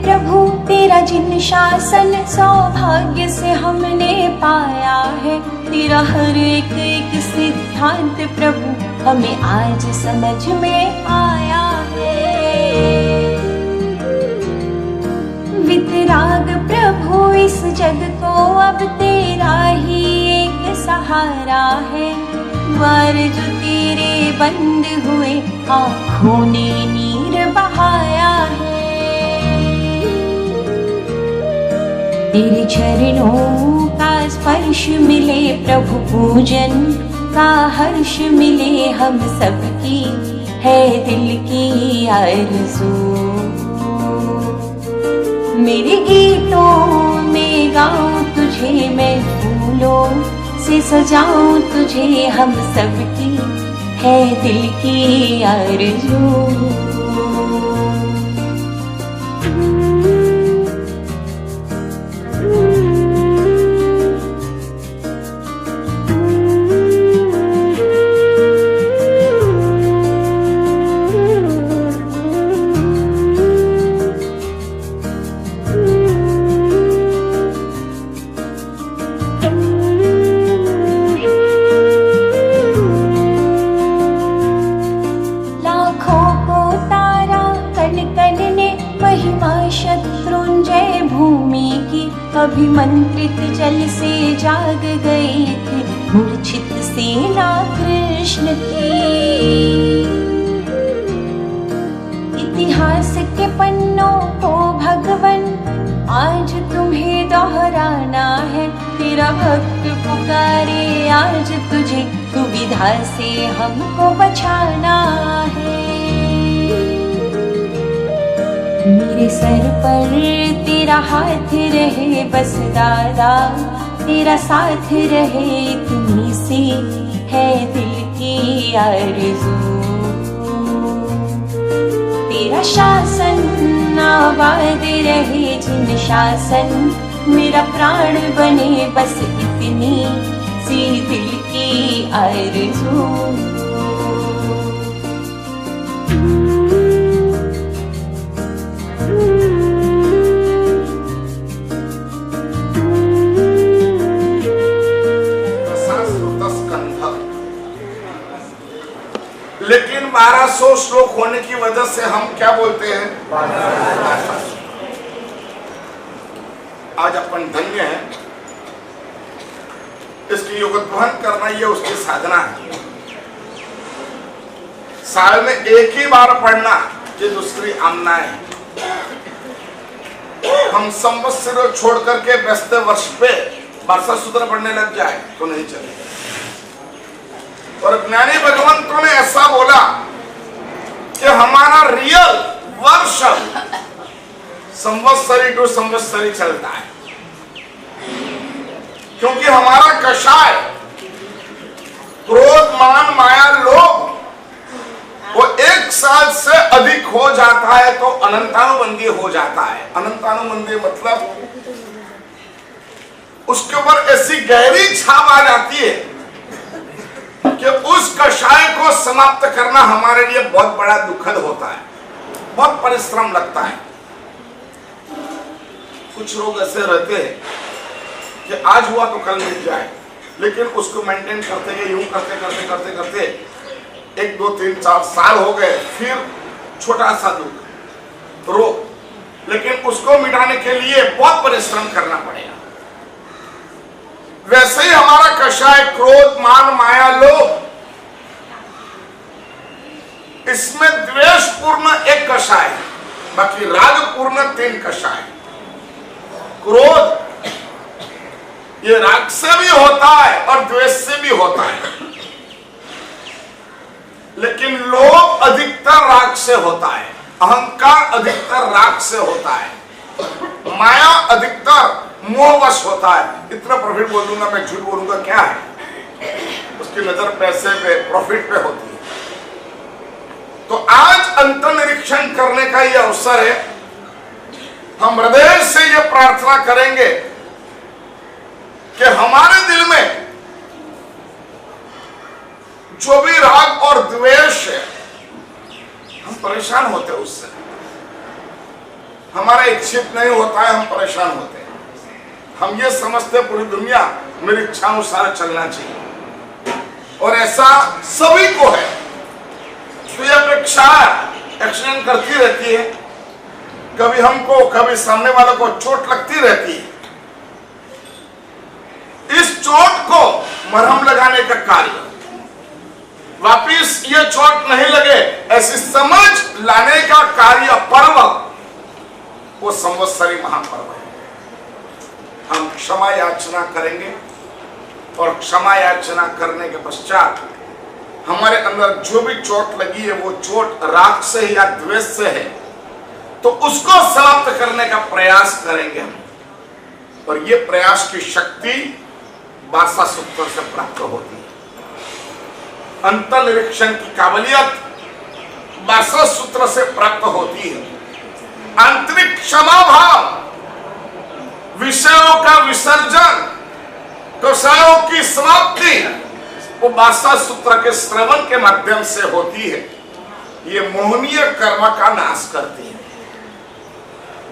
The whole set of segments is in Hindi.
प्रभु तेरा जिन शासन सौभाग्य से हमने पाया है। तेरा हर एक एक सिद्धांत प्रभु हमें आज समझ में आया है। वितराग प्रभु इस जग को अब तेरा ही एक सहारा है। द्वार जो तेरे बंद हुए आँखों ने नीर बहाया है। तेरे चरणों का स्पर्श मिले प्रभु, पूजन का हर्ष मिले हम सबकी है दिल की आरज़ू। मेरे गीतों में गाऊं तुझे मैं, फूलों से सजाऊं तुझे हम सबकी है दिल की आरज़ू। अभिमंत्रित जल से जाग गई थी मूर्छित सेना कृष्ण की। इतिहास के पन्नों को भगवन आज तुम्हें दोहराना है। तेरा भक्त पुकारे आज तुझे, दुविधा से हमको बचाना है। मेरे सर पर तेरा हाथ रहे बस दादा, तेरा साथ रहे इतनी सी है दिल की आरज़ू। तेरा शासन आबाद रहे जिन शासन, मेरा प्राण बने बस इतनी सी दिल की आरज़ू। लेकिन 1200 श्लोक होने की वजह से हम क्या बोलते हैं? आज अपन धन्य हैं, इसकी योगध्वनि करना ये उसकी साधना है। साल में एक ही बार पढ़ना ये दूसरी आमना है। हम संवत्सर छोड़ करके व्यस्त वर्ष पे वर्षा सूत्र पढ़ने लग जाए तो नहीं चलेगा। और ज्ञानी भगवंतों ने ऐसा बोला कि हमारा रियल वर्ष संवत्सरी टू संवत्सरी चलता है, क्योंकि हमारा कषाय क्रोध मान माया लोभ वो एक साल से अधिक हो जाता है तो अनंतानुबंधी हो जाता है। अनंतानुबंधी मतलब उसके ऊपर ऐसी गहरी छाप आ जाती है कि उस कषाय को समाप्त करना हमारे लिए बहुत बड़ा दुखद होता है, बहुत परिश्रम लगता है। कुछ लोग ऐसे रहते हैं कि आज हुआ तो कल मिल जाए, लेकिन उसको मेंटेन करते गए, यूं करते करते करते करते 1 2 3 4 साल हो गए, फिर छोटा सा दुख रोग, लेकिन उसको मिटाने के लिए बहुत परिश्रम करना पड़ेगा। वैसे ही हमारा कषाय क्रोध मान माया लोभ, इसमें द्वेष पूर्ण एक कषाय, बाकी राग पूर्ण 3 कषाय। क्रोध ये राग से भी होता है और द्वेष से भी होता है, लेकिन लोभ अधिकतर राग से होता है, अहंकार अधिकतर राग से होता है, माया अधिकतर मोहवश होता है। इतना प्रॉफिट बोल दूंगा मैं, झूठ बोलूंगा क्या है? उसकी नजर पैसे पे, प्रॉफिट पे होती है। तो आज अंत निरीक्षण करने का यह अवसर है। हम हृदय से यह प्रार्थना करेंगे कि हमारे दिल में जो भी राग और द्वेष है, हम परेशान होते हैं उससे। हमारा इच्छित नहीं होता है, हम परेशान होते हैं। हम ये समझते पूरी दुनिया मेरी इच्छानुसार चलना चाहिए, और ऐसा सभी को है। तो ये अपेक्षा एक्शन करती रहती है, कभी हमको कभी सामने वालों को चोट लगती रहती है। इस चोट को मरहम लगाने का कार्य, वापिस ये चोट नहीं लगे ऐसी समझ लाने का कार्य, पर्व, वो संवत्सरी महापर्व है। हम क्षमा याचना करेंगे, और क्षमा याचना करने के पश्चात हमारे अंदर जो भी चोट लगी है वो चोट राग से या द्वेष से है, तो उसको समाप्त करने का प्रयास करेंगे हम। और ये प्रयास की शक्ति वार्षा सूत्र से प्राप्त होती है। अंतर्निरीक्षण की काबिलियत वार्षा सूत्र से प्राप्त होती है। आंतरिक क्षमा भाव, विषयों का विसर्जन, कषायों की समाप्ति, वो वार्षा सूत्र के श्रवण के माध्यम से होती है। ये मोहनीय कर्म का नाश करती है।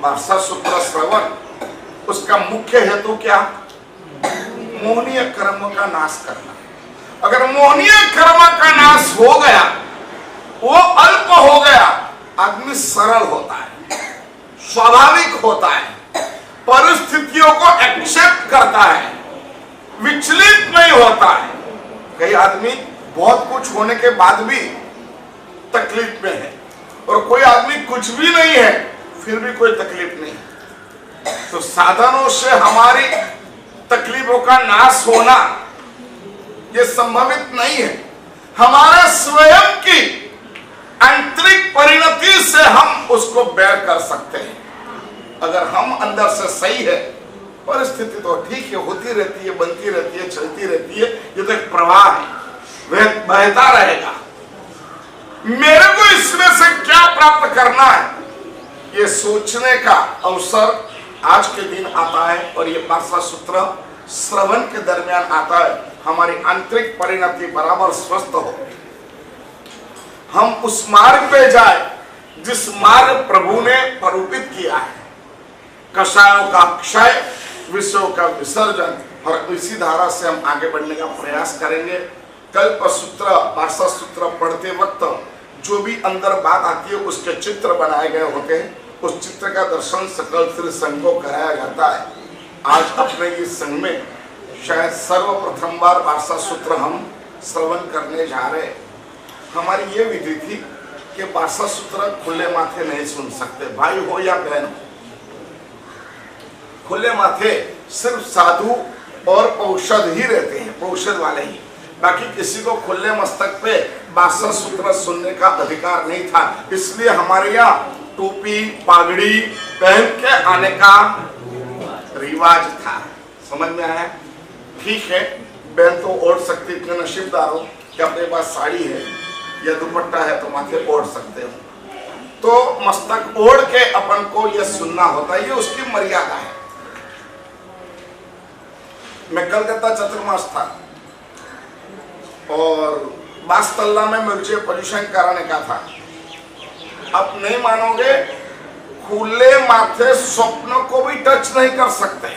वार्षा सूत्र श्रवण, उसका मुख्य हेतु क्या? मोहनीय कर्म का नाश करना। अगर मोहनीय कर्म का नाश हो गया, वो अल्प हो गया, आदमी सरल होता है, स्वाभाविक होता है, परिस्थितियों को एक्सेप्ट करता है, विचलित नहीं होता है। कई आदमी बहुत कुछ होने के बाद भी तकलीफ में है, और कोई आदमी कुछ भी नहीं है फिर भी कोई तकलीफ नहीं। तो साधनों से हमारी तकलीफों का नाश होना ये संभवित नहीं है। हमारे स्वयं की आंतरिक परिणति से हम उसको बेर कर सकते हैं। अगर हम अंदर से सही है, परिस्थिति तो ठीक है, होती रहती है, बनती रहती है, चलती रहती है, ये तो एक प्रवाह है, वह बहता रहेगा। मेरे को इसमें से क्या प्राप्त करना है, ये सोचने का अवसर आज के दिन आता है। और ये वार्षा सूत्र श्रवण के दरमियान आता है। हमारी आंतरिक परिणति बराबर स्वस्थ हो, हम उस मार्ग पे जाए जिस मार्ग प्रभु ने प्ररूपित किया है। कषायों का क्षय, विषयों का विसर्जन, और इसी धारा से हम आगे बढ़ने का प्रयास करेंगे। कल्प सूत्र, वार्षा सूत्र पढ़ते वक्त जो भी अंदर बात आती है उसके चित्र बनाए गए होते हैं। उस चित्र का दर्शन सकल श्री संघ को कराया जाता है। आज अपने इस संघ में शायद सर्वप्रथम बार वार्षा सूत्र हम श्रवण करने जा रहे हैं। हमारी ये विधि थी कि वार्षा सूत्र खुले माथे नहीं सुन सकते, भाई हो या बहन। खुले माथे सिर्फ साधु और पौषध ही रहते हैं, पौषध वाले ही। बाकी किसी को खुले मस्तक पे वार्षा सूत्र सुनने का अधिकार नहीं था। इसलिए हमारे यहाँ टोपी पागड़ी पहन के आने का रिवाज था। समझ में आया? ठीक है, बहन तो ओढ़ सकती, इतने नसीबदार हो कि अपने पास साड़ी है या दुपट्टा है तो माथे ओढ़ सकते हो, तो मस्तक ओढ़ के अपन को यह सुनना होता है, ये उसकी मर्यादा है। मैं कलकत्ता चतुर्मास था और बास्तल्ला में मुझे पोल्यूशन कराने का था। आप नहीं मानोगे, खुले माथे स्वप्न को भी टच नहीं कर सकते।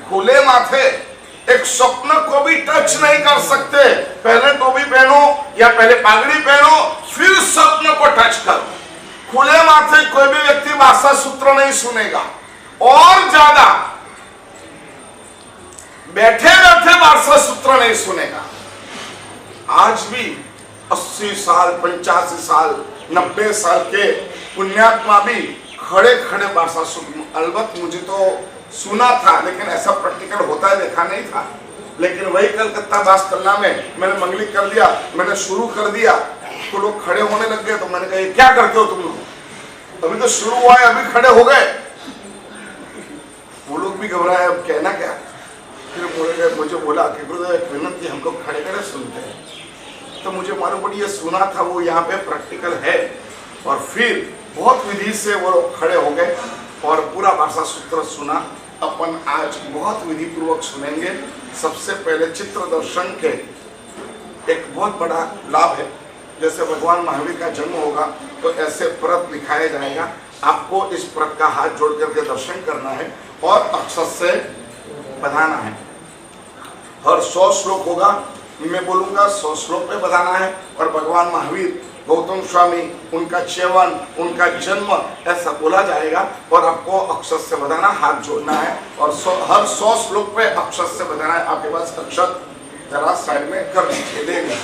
खुले माथे एक स्वप्न को भी टच नहीं कर सकते। पहले टोपी पहनो या पहले पागड़ी पहनो, फिर स्वप्न को टच करो। खुले माथे कोई भी व्यक्ति वार्षा सूत्र नहीं सुनेगा। और ज्यादा बैठे बैठे वार्षा सूत्र नहीं सुनेगा। आज भी 80 साल 85 साल 90 साल के पुण्यात्मा भी खड़े खड़े वार्षा सूत्र, अलबत् मुझे तो सुना था लेकिन ऐसा प्रैक्टिकल होता है देखा नहीं था। लेकिन वही कलकत्ता बास्तल्ला में मैंने मंगलिक कर दिया, मैंने शुरू कर दिया तो लोग खड़े होने लग गए। तो मैंने कहा क्या करते हो तुम लोग, अभी तो शुरू हुआ है, अभी खड़े हो गए। वो लोग भी घबराए, अब कहना क्या। फिर मुझे बोला कि गुरुदेव एक विनंती, हम लोग खड़े खड़े सुनते हैं। तो मुझे मालूम पड़ी ये सुना था वो यहाँ पे प्रैक्टिकल है। और फिर बहुत विधि से वो खड़े हो गए और पूरा वार्षा सूत्र सुना। अपन आज बहुत विधि पूर्वक सुनेंगे। सबसे पहले चित्र दर्शन के एक बहुत बड़ा लाभ है। जैसे भगवान महावीर का जन्म होगा तो ऐसे व्रत दिखाया जाएगा। आपको इस व्रत का हाथ जोड़ करके दर्शन करना है और अक्षत से बधाना है। हर 100 श्लोक होगा, मैं बोलूंगा 100 श्लोक पे बधाना है। और भगवान महावीर, गौतम स्वामी, उनका चेवन, उनका जन्म ऐसा बोला जाएगा और आपको अक्षत से बधाना, हाथ जोड़ना है और हर 100 श्लोक पे अक्षत से बधाना है। आपके पास अक्षत जरा साइड में कर दीजिए, देंगे,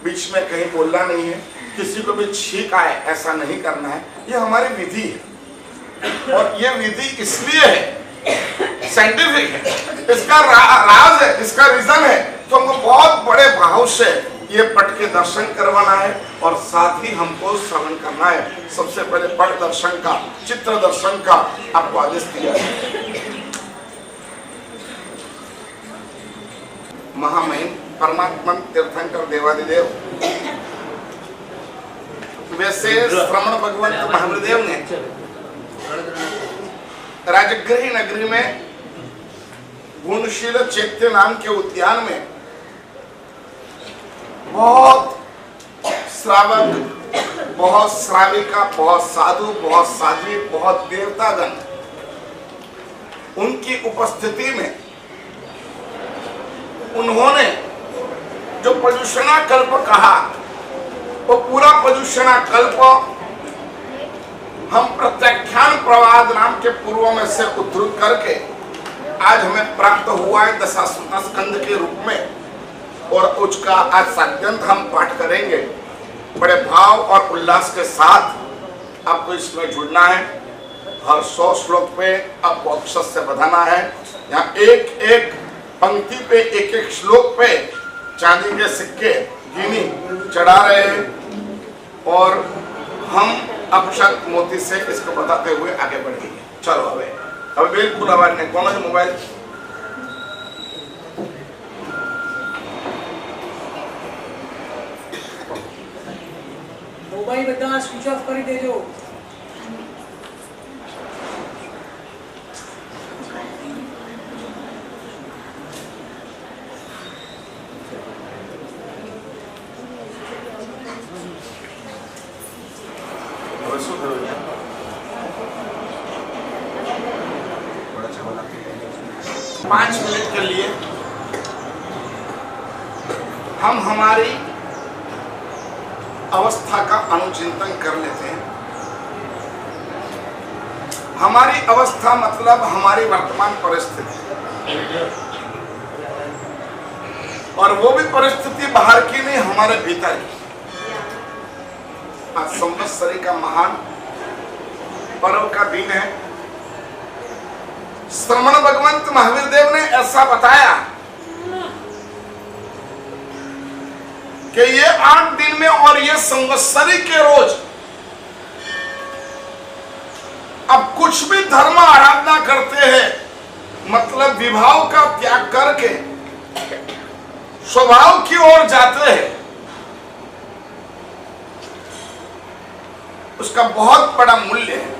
बीच में कहीं बोलना नहीं है, किसी को भी छींक आए ऐसा नहीं करना है। ये हमारी विधि है और ये विधि इसलिए है, साइंटिफिक है, इसका राज है, इसका रीजन है। तो हमको बहुत बड़े भाव से ये पट के दर्शन करवाना है और साथ ही हमको श्रवण करना है। सबसे पहले पट दर्शन का, चित्र दर्शन का आपको आदेश दिया है। महामहिम परमात्मा तीर्थंकर देवादिदेव वैसे श्रवण भगवंत महावीरदेव ने राजगृही नगरी में गुणशील चैत्य नाम के उद्यान में बहुत श्रावक, बहुत श्राविका, बहुत साधु, बहुत साध्वी, बहुत देवतागण उनकी उपस्थिति में उन्होंने जो पजुषणा कल्प कहा वो पूरा पजुषणा कल्प हम प्रत्याख्यान प्रवाद नाम के पूर्व में से उद्धृत करके आज हमें प्राप्त हुआ है दशाश्वता स्कंद के रूप में और उसका आज साध्यंत हम पाठ करेंगे। बड़े भाव और उल्लास के साथ आपको इसमें जुड़ना है। हर 100 श्लोक पे आपको अक्षर से बधाना है। यहाँ एक एक पंक्ति पे, एक एक श्लोक पे चांदी के सिक्के गिनी चढ़ा रहे हैं और हम अक्षत मोती से इसको बताते हुए आगे बढ़ेंगे। चलो अब बिल्कुल आवाज नहीं, कौन है मोबाइल? मोबाइल બધા સ્વિચ ઓફ કરી દેજો। पांच मिनट के लिए हम हमारी अवस्था का अनुचिंतन कर लेते हैं। हमारी अवस्था मतलब हमारी वर्तमान परिस्थिति, और वो भी परिस्थिति बाहर की नहीं, हमारे भीतर की। आज संवत्सरी का महान पर्व का दिन है। श्रवण भगवंत महावीर देव ने ऐसा बताया कि ये 8 दिन में और ये संवत्सरी के रोज अब कुछ भी धर्म आराधना करते हैं, मतलब विभाव का त्याग करके स्वभाव की ओर जाते हैं, उसका बहुत बड़ा मूल्य है।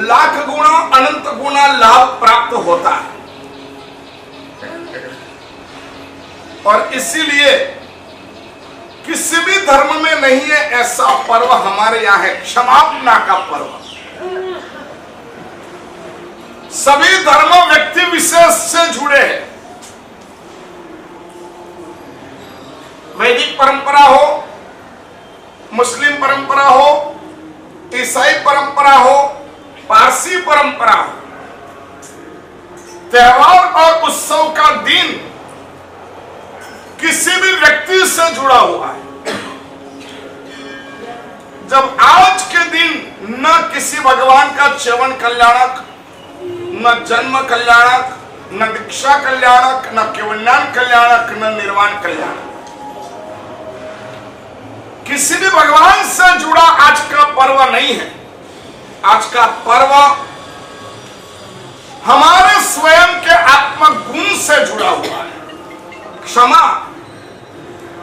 लाख गुना अनंत गुना लाभ प्राप्त होता है और इसीलिए किसी भी धर्म में नहीं है ऐसा पर्व हमारे यहाँ है, क्षमापना का पर्व। सभी धर्म व्यक्ति विशेष से जुड़े हैं। वैदिक परंपरा हो, मुस्लिम परंपरा हो, ईसाई परंपरा हो, पारसी परंपरा हो, त्योहार और उत्सव का दिन किसी भी व्यक्ति से जुड़ा हुआ है। जब आज के दिन न किसी भगवान का च्यवन कल्याणक, न जन्म कल्याणक, न दीक्षा कल्याणक, न केवल्याण कल्याणक, न निर्वाण कल्याणक, किसी भी भगवान से जुड़ा आज का पर्व नहीं है। आज का पर्व हमारे स्वयं के आत्म गुण से जुड़ा हुआ है। क्षमा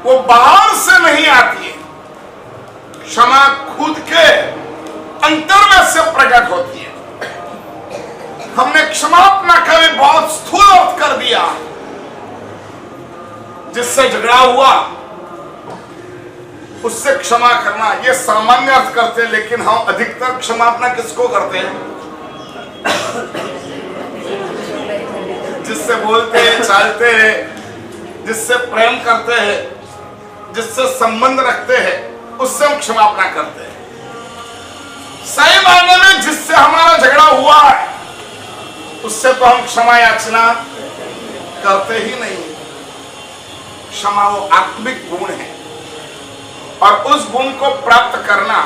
वो बाहर से नहीं आती है, क्षमा खुद के अंतर में से प्रकट होती है। हमने क्षमापना का भी बहुत स्थूल अर्थ कर दिया। जिससे झगड़ा हुआ उससे क्षमा करना, ये सामान्य अर्थ करते हैं, लेकिन हम अधिकतर क्षमापना किसको करते हैं? जिससे बोलते हैं, चालते हैं, जिससे प्रेम करते हैं, जिससे संबंध रखते हैं, उससे हम क्षमापना करते हैं। सही मायने में जिससे हमारा झगड़ा हुआ है उससे तो हम क्षमा याचना करते ही नहीं। क्षमा वो आत्मिक गुण है, और उस गुण को प्राप्त करना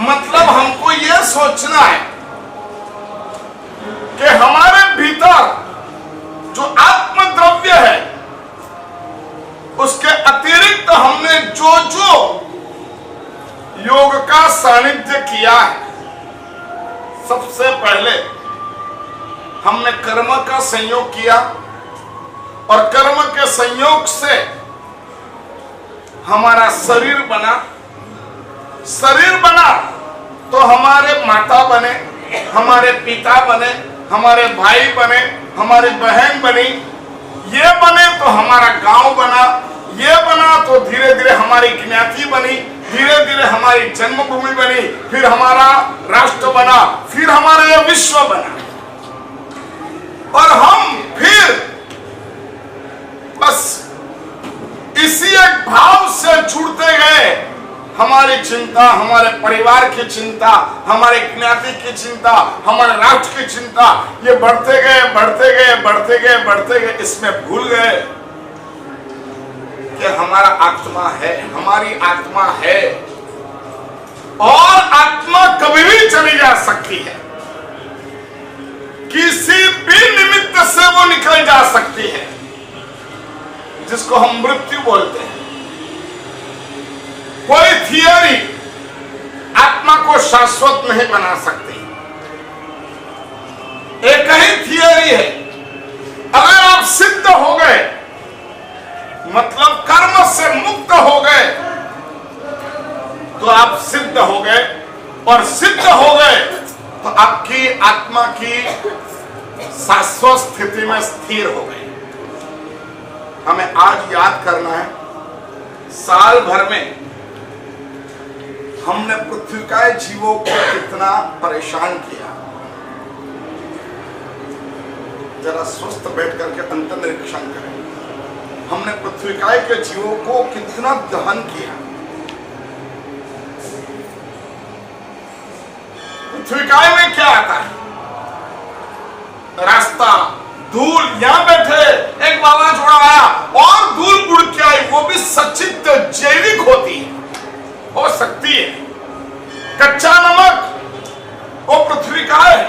मतलब हमको यह सोचना है कि हमारे भीतर जो आत्मद्रव्य है उसके अतिरिक्त हमने जो जो योग का सानिध्य किया है, सबसे पहले हमने कर्म का संयोग किया, और कर्म के संयोग से हमारा शरीर बना। शरीर बना तो हमारे माता बने, हमारे पिता बने, हमारे भाई बने, हमारी बहन बनी, ये बने तो हमारा गांव बना, ये बना तो धीरे धीरे हमारी ज्ञाति बनी, धीरे धीरे हमारी जन्मभूमि बनी, फिर हमारा राष्ट्र बना, फिर हमारा यह विश्व बना। और हम फिर बस इसी एक भाव से जुड़ते गए। हमारी चिंता, हमारे परिवार की चिंता, हमारे ज्ञाति की चिंता, हमारे राष्ट्र की चिंता, ये बढ़ते गए, बढ़ते गए, बढ़ते गए, बढ़ते गए। इसमें भूल गए कि हमारा आत्मा है, हमारी आत्मा है, और आत्मा कभी भी चली जा सकती है, किसी भी निमित्त से वो निकल जा सकती है, जिसको हम मृत्यु बोलते हैं। कोई थियरी आत्मा को शाश्वत नहीं बना सकती। एक ही थियरी है, अगर आप सिद्ध हो गए, मतलब कर्म से मुक्त हो गए, तो आप सिद्ध हो गए, और सिद्ध हो गए तो आपकी आत्मा की शाश्वत स्थिति में स्थिर हो गई। हमें आज याद करना है, साल भर में हमने पृथ्वी का जीवों को कितना परेशान किया। जरा स्वस्थ बैठ करके अंतर्निरीक्षण करें, हमने पृथ्वी का के जीवों को कितना दहन किया। पृथ्वी का में क्या आता है? रास्ता, धूल, यहां बैठे एक बाबा छोड़ा आया और धूल उड़ के आई, वो भी सचित जैविक होती है, हो सकती है। कच्चा नमक वो पृथ्वी का है,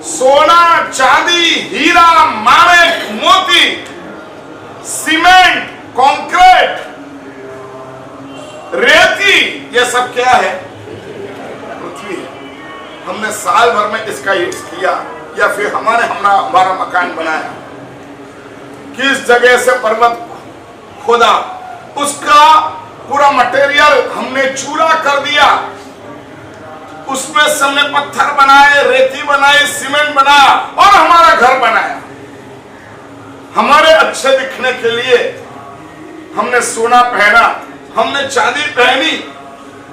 सोना, चांदी, हीरा, माणिक, मोती, सीमेंट, कंक्रीट, रेती, ये सब क्या है? पृथ्वी है। हमने साल भर में इसका यूज किया, या फिर हमारा मकान बनाया, किस जगह से पर्वत खोदा, उसका पूरा मटेरियल हमने चूरा कर दिया, उसमें से हमने पत्थर बनाए, रेती बनाई, सीमेंट बनाया, और हमारा घर बनाया। हमारे अच्छे दिखने के लिए हमने सोना पहना, हमने चांदी पहनी,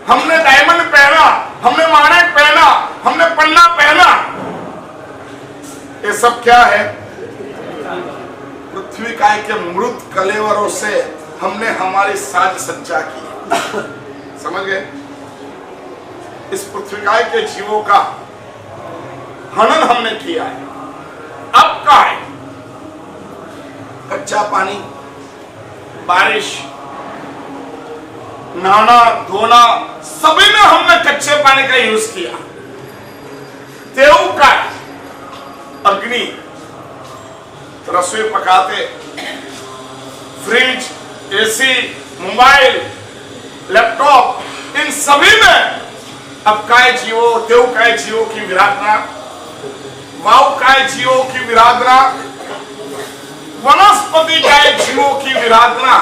हमने डायमंड पहना, हमने माणिक पहना, हमने पन्ना पहना। ये सब क्या है? पृथ्वी काय के मृत कलेवरों से हमने हमारी साज सज्जा की। समझ गए? इस पृथ्वी काय के जीवों का हनन हमने किया है। अब का है कच्चा पानी, बारिश, नहाना धोना, सभी में हमने कच्चे पानी का यूज किया। देव का अग्नि, रसोई पकाते, फ्रिज, एसी, मोबाइल, लैपटॉप, इन सभी में अब काय जीवो, देव काय जीवो की विराधना, वायु काय जीवो की विराधना, वनस्पति काय जीवो की विराधना,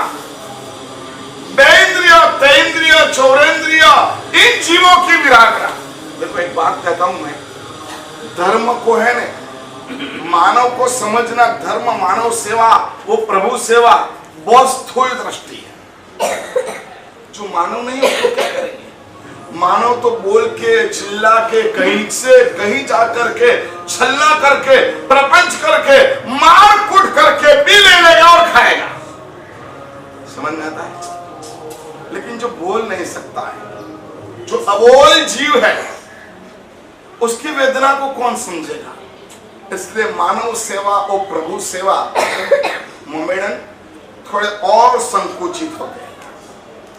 देन्द्रिय, तेन्द्रिय, चौरेन्द्रिय, इन जीवों की विराधना। देखो एक बात कहता हूं मैं, धर्म को है ने मानव को समझना धर्म, मानव सेवा, वो प्रभु सेवा बहुत स्थूल दृष्टि है। जो मानव नहीं उसको क्या करेंगे? मानव तो बोल के, चिल्ला के, कहीं से कहीं जाकर के, छल्ला करके, प्रपंच करके, मार कूट करके भी ले लेगा और खाएगा। समझ में आता है? लेकिन जो बोल नहीं सकता है, जो अबोल जीव है, उसकी वेदना को कौन समझेगा? इसलिए मानव सेवा और प्रभु सेवा मोमेडन थोड़े और संकुचित हो गए।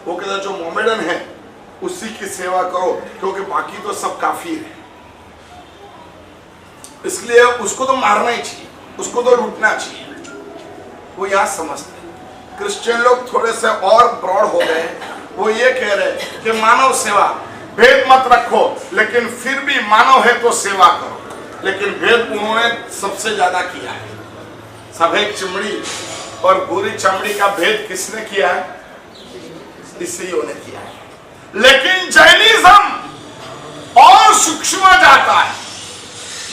वो कहता जो मोमेडन है उसी की सेवा करो, क्योंकि बाकी तो सब काफी है। इसलिए उसको तो मारना ही चाहिए, उसको तो लूटना चाहिए। वो यह समझते हैं। क्रिश्चियन लोग थोड़े से और ब्रॉड हो गए। वो ये कह रहे कि मानव सेवा, भेद मत रखो, लेकिन फिर भी मानव है तो सेवा करो। लेकिन भेद उन्होंने सबसे ज्यादा किया है। सफेद चमड़ी और बुरी चमड़ी का भेद किसने किया है? ईसाइयों ने किया है। लेकिन जैनिज्म और सूक्ष्म जाता है।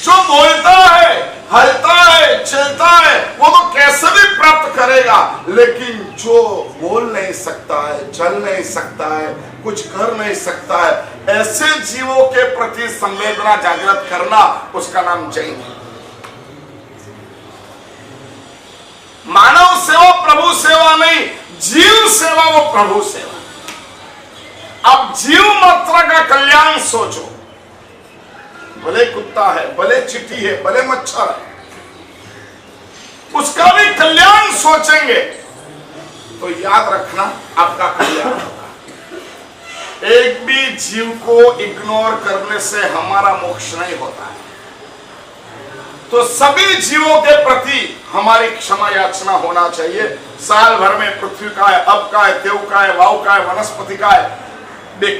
जो बोलता है, हलता है, चलता है, वो तो कैसे भी प्राप्त करेगा। लेकिन जो बोल नहीं सकता है, चल नहीं सकता है, कुछ कर नहीं सकता है, ऐसे जीवों के प्रति संवेदना जागृत करना, उसका नाम जैन है। मानव सेवा प्रभु सेवा नहीं, जीव सेवा वो प्रभु सेवा। अब जीव मात्र का कल्याण सोचो। भले कुत्ता है, भले चींटी है, भले मच्छर है, उसका भी कल्याण सोचेंगे तो याद रखना आपका कल्याण होगा। एक भी जीव को इग्नोर करने से हमारा मोक्ष नहीं होता है। तो सभी जीवों के प्रति हमारी क्षमा याचना होना चाहिए। साल भर में पृथ्वी का है, अब का है, देव का है, वायु का है, वनस्पति का है,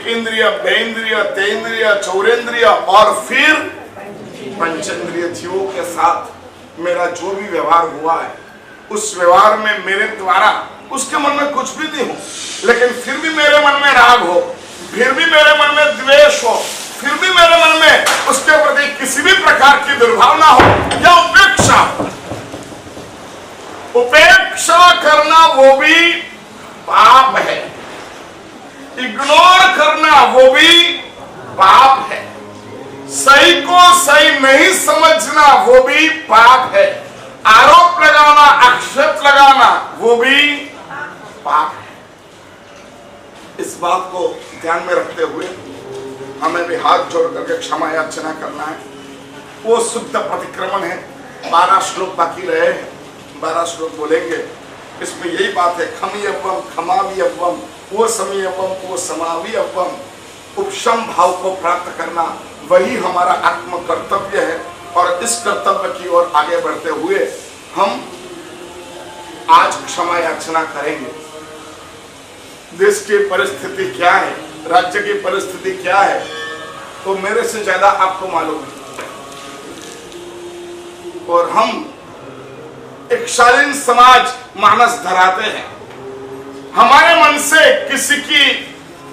इंद्रिय, बेंद्रिय, तेंद्रिय, चौरेंद्रिय और फिर पंचेंद्रिय जीवों के साथ मेरा जो भी व्यवहार हुआ है, उस व्यवहार में मेरे द्वारा उसके मन में कुछ भी नहीं हो, लेकिन फिर भी मेरे मन में राग हो, फिर भी मेरे मन में द्वेष हो, फिर भी मेरे मन में उसके प्रति किसी भी प्रकार की दुर्भावना हो या उपेक्षा। उपेक्षा करना वो भी पाप है, इग्नोर करना वो भी पाप है, सही को सही नहीं समझना वो भी पाप है, आरोप लगाना, आक्षेप लगाना वो भी पाप है। इस बात को ध्यान में रखते हुए हमें भी हाथ जोड़ करके क्षमा याचना करना है। वो शुद्ध प्रतिक्रमण है। 12 श्लोक बाकी रहे, 12 श्लोक बोलेंगे। इसमें यही बात है, खमीयवम खमावियवम वो समीयवम वो समावियवम। उपशम भाव को प्राप्त करना वही हमारा आत्म कर्तव्य है। और इस कर्तव्य की ओर आगे बढ़ते हुए हम आज क्षमा याचना करेंगे। देश की परिस्थिति क्या है, राज्य की परिस्थिति क्या है, तो मेरे से ज्यादा आपको मालूम है। और हम एक शालीन समाज मानस धराते हैं। हमारे मन से किसी की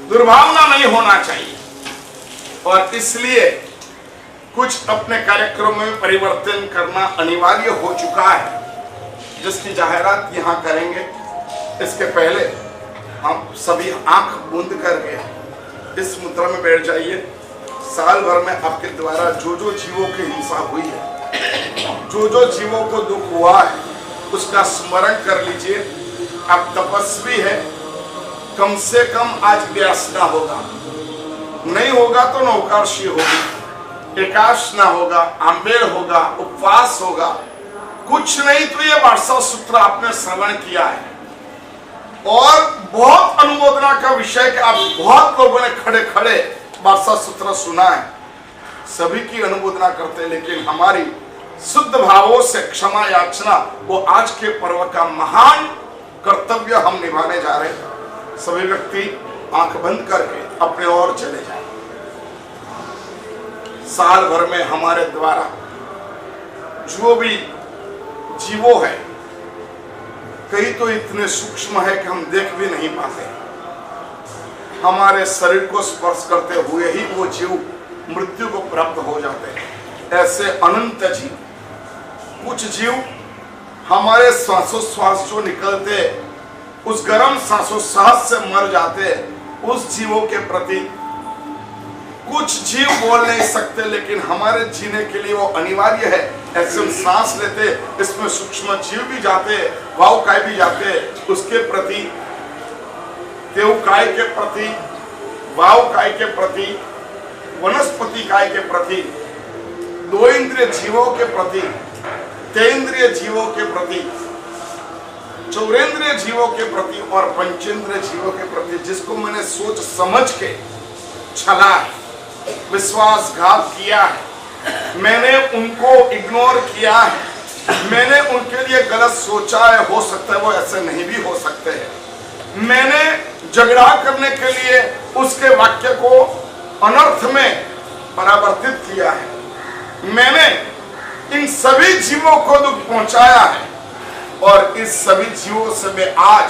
दुर्भावना नहीं होना चाहिए, और इसलिए कुछ अपने कार्यक्रम में परिवर्तन करना अनिवार्य हो चुका है, जिसकी जाहिरात यहाँ करेंगे। इसके पहले हम सभी आंख बंद करके इस मुद्रा में बैठ जाइए। साल भर में आपके द्वारा जो जो जीवों की हिंसा हुई है, जो जो जीवों को दुख हुआ है, उसका स्मरण कर लीजिए। आप तपस्वी है, कम से कम आज व्यासना होगा, नहीं होगा तो नौकाशी होगी, एकाश ना होगा, आंबेल होगा, उपवास होगा, कुछ नहीं तो ये वर्षा सूत्र आपने श्रवण किया है। और बहुत अनुमोदना का विषय कि आप बहुत लोगों ने खड़े खड़े वर्षा सूत्र सुना है, सभी की अनुमोदना करते हैं। लेकिन हमारी शुद्ध भावों से क्षमा याचना वो आज के पर्व का महान कर्तव्य हम निभाने जा रहे हैं। सभी व्यक्ति आंख बंद करके अपने ओर चले जाएं। साल भर में हमारे द्वारा जो भी जीवो है, कई तो इतने सूक्ष्म है कि हम देख भी नहीं पाते, हमारे शरीर को स्पर्श करते हुए ही वो जीव मृत्यु को प्राप्त हो जाते हैं। ऐसे अनंत जीव कुछ जीव हमारे श्वासोच्छ्वास जो निकलते उस गर्म श्वासोच्छ्वास से मर जाते, उस जीवों के प्रति कुछ जीव बोल नहीं सकते, लेकिन हमारे जीने के लिए वो अनिवार्य है। ऐसे हम सांस लेते, इसमें सूक्ष्म जीव भी जाते, वायुकाय भी जाते, उसके प्रति, देवकाय के प्रति, वायुकाय के प्रति, वनस्पति काय के प्रति, दो इंद्रिय जीवों के प्रति, तेंद्रिय जीवों के प्रति, चौरेंद्रिय जीवों के प्रति और पंचेंद्रिय जीवों के प्रति, जिसको मैंने सोच समझ के छला विश्वासघात किया है, मैंने उनको इग्नोर किया है, मैंने उनके लिए गलत सोचा है, हो सकता है वो ऐसे नहीं भी हो सकते हैं, मैंने झगड़ा करने के लिए उसके वाक्य को अनर्थ में परावर्तित किया है, मैंने इन सभी जीवों को दुख पहुंचाया है, और इस सभी जीवों से मैं आज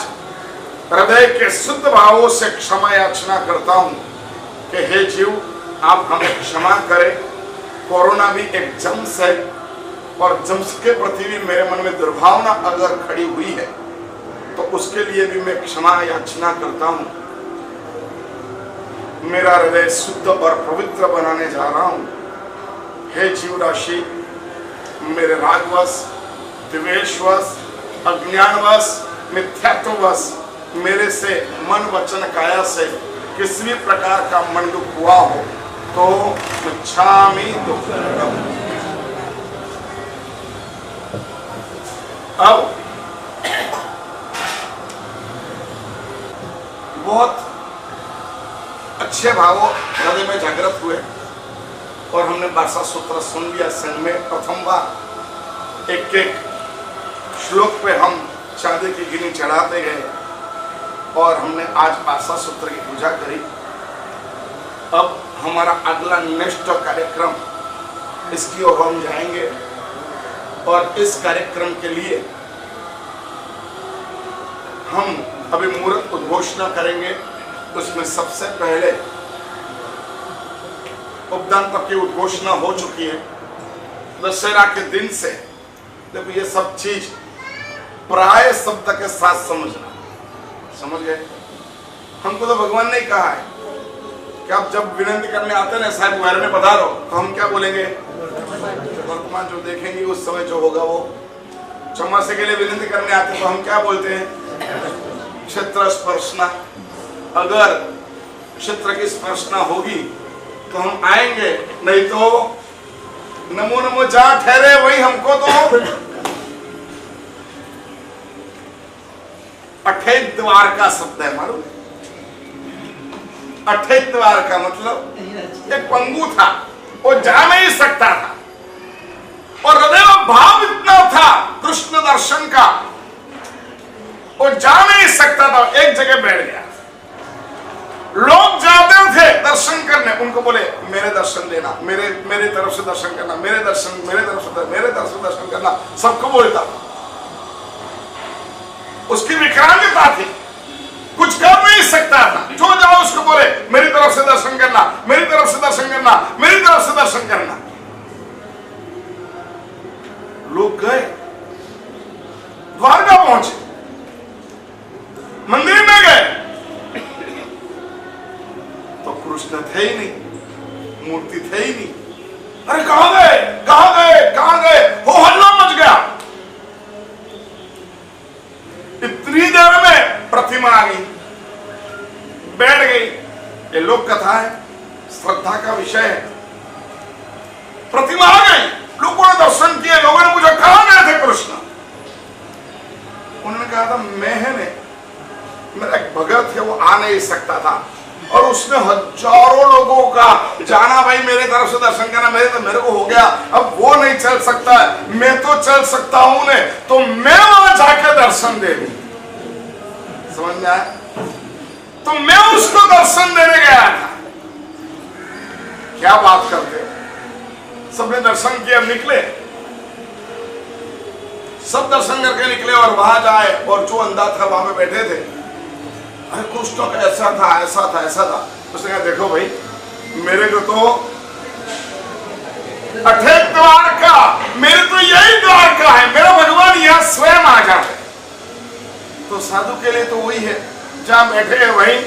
हृदय के शुद्ध भावों से क्षमा याचना करता हूं कि हे जीव, आप हमें क्षमा करें। कोरोना भी एक जम्स है, और जम्स के प्रति भी मेरे मन में दुर्भावना अगर खड़ी हुई है तो उसके लिए भी मैं क्षमा याचना करता हूं। मेरा हृदय शुद्ध और पवित्र बनाने जा रहा हूं। हे जीव राशि, मेरे रागवश, द्वेषवश, अज्ञानवश, मिथ्यात्ववश मेरे से मन वचन काया से किसी भी प्रकार का मन दुख हुआ हो तो क्षामि दुःखम। अब बहुत अच्छे भावों हृदय में जागृत हुए और हमने वर्षा सूत्र सुन लिया। संघ में प्रथम बार एक एक श्लोक पे हम चांदी की गिनी चढ़ाते गए और हमने आज वर्षा सूत्र की पूजा करी। अब हमारा अगला नेक्स्ट कार्यक्रम, इसकी ओर हम जाएंगे और इस कार्यक्रम के लिए हम अभी मुहूर्त उद्घोषणा करेंगे। उसमें सबसे पहले उपदान तक की उद्घोषणा हो चुकी है। दशहरा के दिन से देखो, ये सब चीज प्राय शब्द के साथ समझना, समझ गए? हमको तो भगवान ने कहा है कि आप जब विनती करने आते हैं ना, साहब घर में पधारो, तो हम क्या बोलेंगे? वर्तमान जो देखेंगे उस समय जो होगा वो। चौमासे के लिए विनती करने आते हैं तो हम क्या बोलते हैं? क्षेत्र स्पर्शना। अगर क्षेत्र की स्पर्शना होगी तो हम आएंगे, नहीं तो नमो नमो जहां ठहरे वही हमको तो अठे द्वार का शब्द है, मालूम? अठे द्वार का मतलब एक पंगु था, वो जा नहीं सकता था और हृदय में भाव इतना था कृष्ण दर्शन का, वो जा नहीं सकता था, एक जगह बैठ गया। लोग जाते थे दर्शन करने, उनको बोले मेरे दर्शन देना, मेरे तरफ से दर्शन करना, मेरे तरफ से दर्शन करना, सबको बोलता। उसकी विकलांगता थी, कुछ कर नहीं सकता था, जो जाओ उसको बोले मेरी तरफ से दर्शन करना, मेरी तरफ से दर्शन करना, मेरी तरफ से दर्शन करना। लोग गए, द्वारका पहुंचे, मंदिर में गए तो कृष्ण थे ही नहीं, मूर्ति थे ही नहीं। अरे कहां गए, कहां गए, कहां गए? हो हल्ला मच गया। इतनी देर में प्रतिमा आ गई, बैठ गई। ये लोक कथा है, श्रद्धा का विषय है। प्रतिमा आ गई, लोगों ने दर्शन किए, लोगों ने पूछा कहां गए थे कृष्ण? उन्होंने कहा था मैं मेरा एक भगत है, वो आ नहीं सकता था और उसने हजारों लोगों का जाना, भाई मेरे तरफ से दर्शन करना, मेरे को हो गया, अब वो नहीं चल सकता है, मैं तो चल सकता हूं ने, तो मैं वहां जाके दर्शन दे दूं। समझ में आया? तो मैं उसको दर्शन देने गया था। क्या बात करते हो? सबने दर्शन किया, निकले, सब दर्शन करके निकले और वहां जाए और जो अंधा था वहां पे बैठे थे, अरे कुछ तो ऐसा था, ऐसा था, ऐसा था। उसने कहा देखो भाई, मेरे को तो अठे द्वारका, मेरे तो यही द्वारका है, मेरा भगवान यहाँ स्वयं आ जाए। तो साधु के लिए तो वही है, जहां बैठे हैं वही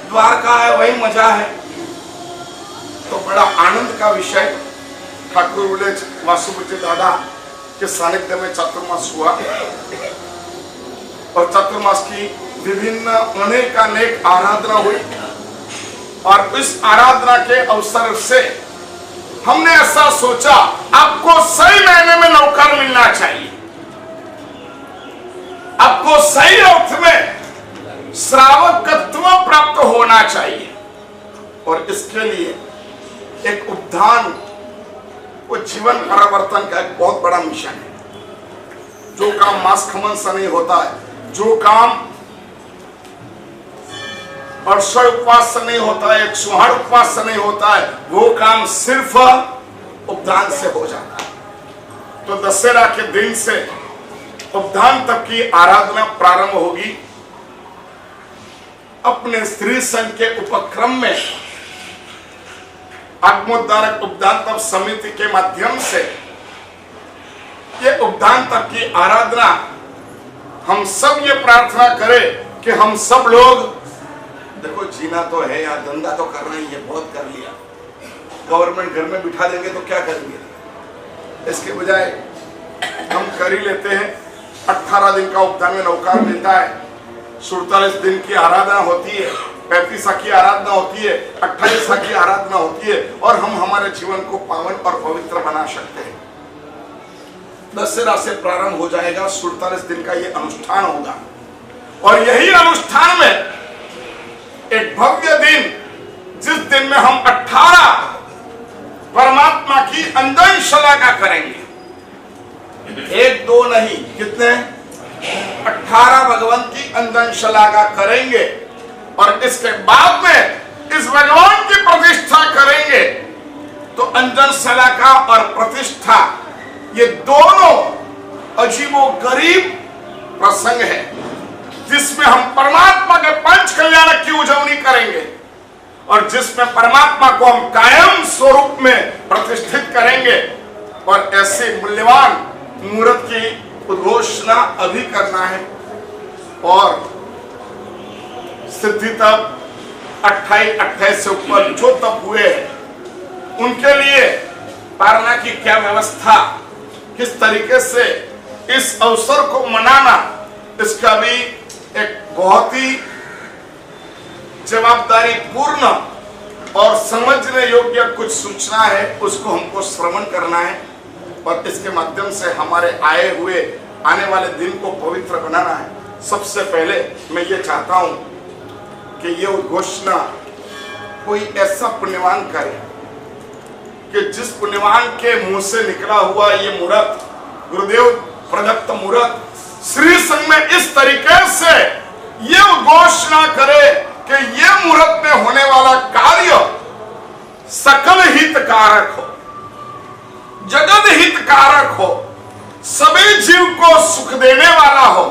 द्वारका है, वही मजा है। तो बड़ा आनंद का विषय ठाकुर बोले वासुदेव दादा के सानिध्य में चातुर्मास हुआ और चातुर्मास की विभिन्न अनेक आराधना हुई। और इस आराधना के अवसर से हमने ऐसा सोचा, आपको सही मायने में नौकर मिलना चाहिए, आपको सही अर्थ में श्रावकत्व प्राप्त होना चाहिए। और इसके लिए एक उपधान, वो जीवन परिवर्तन का एक बहुत बड़ा मिशन है। जो काम मांस खमन से नहीं होता है, जो काम अक्षय उपवास से नहीं होता है, 108 उपवास से नहीं होता है, वो काम सिर्फ उपदान से हो जाता है। तो दशहरा के दिन से उपदान तक की आराधना प्रारंभ होगी। अपने स्त्री संघ के उपक्रम में आत्मोद्धारक उपदान तप समिति के माध्यम से ये उपदान तक की आराधना, हम सब ये प्रार्थना करें कि हम सब लोग, देखो जीना तो है यार, धंधा तो करना ही है, बहुत कर लिया, गवर्नमेंट घर में बिठा देंगे तो क्या करेंगे, इसके बजाय हम कर ही लेते हैं। 18 दिन का उपदान में नौकार मिलता है, 47 दिन की आराधना होती है, 35 की आराधना होती है, 28 की आराधना होती है, और हम हमारे जीवन को पावन और पवित्र बना सकते हैं। दशहरा से प्रारंभ हो जाएगा, 47 दिन का ये अनुष्ठान होगा। और यही अनुष्ठान में एक भव्य दिन, जिस दिन में हम 18 परमात्मा की अंजन शलाका करेंगे, 1 2 नहीं, कितने 18 भगवान की अंजन शलाका करेंगे। और इसके बाद में इस भगवान की प्रतिष्ठा करेंगे। तो अंजन शलाका और प्रतिष्ठा, ये दोनों अजीबोगरीब प्रसंग है, जिसमें हम परमात्मा के पंच कल्याण की उजवनी करेंगे और जिसमें परमात्मा को हम कायम स्वरूप में प्रतिष्ठित करेंगे। और ऐसे मूल्यवान मुहूर्त की उद्घोषणा अभी करना है। और सिद्धि तप 28 से ऊपर जो तप हुए हैं, उनके लिए पारना की क्या व्यवस्था, किस तरीके से इस अवसर को मनाना, इसका भी एक बहुत ही जवाबदारी पूर्ण और समझने योग्य कुछ सूचना है, उसको हमको श्रवण करना है। और इसके माध्यम से हमारे आने वाले दिन को पवित्र बनाना है। सबसे पहले मैं ये चाहता हूं कि ये उद्घोषणा कोई ऐसा पुण्यवान करे कि जिस पुण्यवान के मुंह से निकला हुआ ये मुहूर्त, गुरुदेव प्रदत्त मुहूर्त, श्री संघ में इस तरीके से ये घोषणा करे कि ये मुहूर्त में होने वाला कार्य सकल हितकारक हो, जगत हितकारक हो, सभी जीव को सुख देने वाला हो।